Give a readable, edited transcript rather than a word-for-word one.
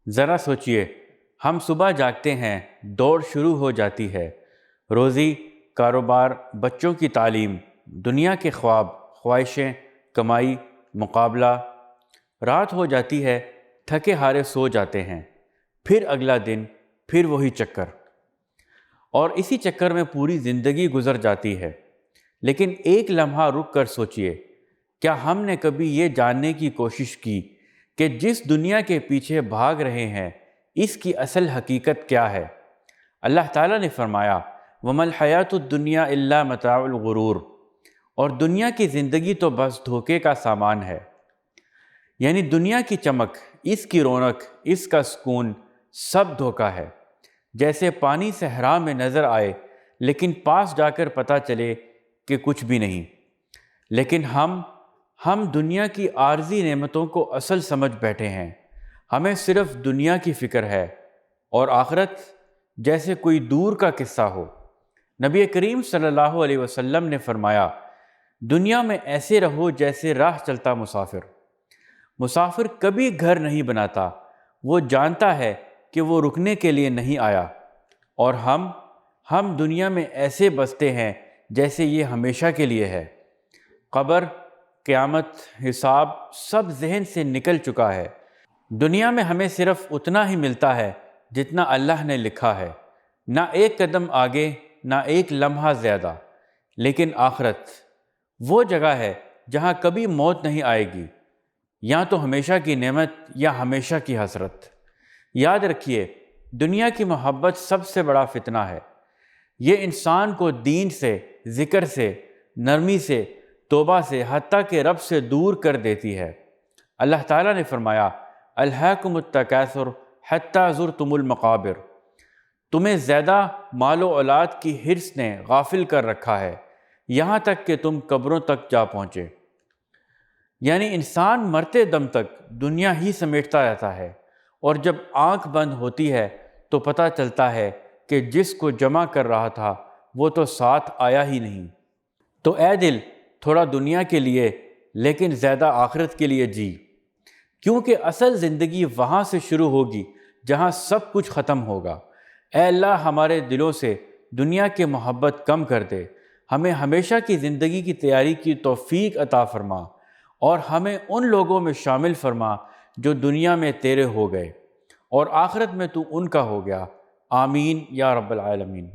ذرا سوچئے، ہم صبح جاگتے ہیں، دوڑ شروع ہو جاتی ہے، روزی، کاروبار، بچوں کی تعلیم، دنیا کے خواب، خواہشیں، کمائی، مقابلہ۔ رات ہو جاتی ہے، تھکے ہارے سو جاتے ہیں، پھر اگلا دن، پھر وہی چکر، اور اسی چکر میں پوری زندگی گزر جاتی ہے۔ لیکن ایک لمحہ رک کر سوچئے، کیا ہم نے کبھی یہ جاننے کی کوشش کی کہ جس دنیا کے پیچھے بھاگ رہے ہیں اس کی اصل حقیقت کیا ہے؟ اللہ تعالیٰ نے فرمایا، وَمَا الْحَيَاةُ الدُّنْيَا إِلَّا مَتَاعُ الْغُرُورِ، اور دنیا کی زندگی تو بس دھوکے کا سامان ہے۔ یعنی دنیا کی چمک، اس کی رونق، اس کا سکون، سب دھوکا ہے۔ جیسے پانی صحرا میں نظر آئے لیکن پاس جا کر پتہ چلے کہ کچھ بھی نہیں۔ لیکن ہم دنیا کی عارضی نعمتوں کو اصل سمجھ بیٹھے ہیں۔ ہمیں صرف دنیا کی فکر ہے اور آخرت جیسے کوئی دور کا قصہ ہو۔ نبی کریم صلی اللہ علیہ وسلم نے فرمایا، دنیا میں ایسے رہو جیسے راہ چلتا مسافر۔ مسافر کبھی گھر نہیں بناتا، وہ جانتا ہے کہ وہ رکنے کے لیے نہیں آیا، اور ہم دنیا میں ایسے بستے ہیں جیسے یہ ہمیشہ کے لیے ہے۔ قبر، قیامت، حساب سب ذہن سے نکل چکا ہے۔ دنیا میں ہمیں صرف اتنا ہی ملتا ہے جتنا اللہ نے لکھا ہے، نہ ایک قدم آگے، نہ ایک لمحہ زیادہ۔ لیکن آخرت وہ جگہ ہے جہاں کبھی موت نہیں آئے گی، یا تو ہمیشہ کی نعمت یا ہمیشہ کی حسرت۔ یاد رکھیے، دنیا کی محبت سب سے بڑا فتنہ ہے۔ یہ انسان کو دین سے، ذکر سے، نرمی سے، توبہ سے، حتیٰ کہ رب سے دور کر دیتی ہے۔ اللہ تعالیٰ نے فرمایا، الہاکم التکاثر حتی زرتم المقابر، تمہیں زیادہ مال و اولاد کی حرص نے غافل کر رکھا ہے، یہاں تک کہ تم قبروں تک جا پہنچے۔ یعنی انسان مرتے دم تک دنیا ہی سمیٹتا رہتا ہے، اور جب آنکھ بند ہوتی ہے تو پتہ چلتا ہے کہ جس کو جمع کر رہا تھا وہ تو ساتھ آیا ہی نہیں۔ تو اے دل، تھوڑا دنیا کے لیے لیکن زیادہ آخرت کے لیے جی، کیونکہ اصل زندگی وہاں سے شروع ہوگی جہاں سب کچھ ختم ہوگا۔ اے اللہ، ہمارے دلوں سے دنیا کی محبت کم کر دے، ہمیں ہمیشہ کی زندگی کی تیاری کی توفیق عطا فرما، اور ہمیں ان لوگوں میں شامل فرما جو دنیا میں تیرے ہو گئے اور آخرت میں تو ان کا ہو گیا۔ آمین یا رب العالمین۔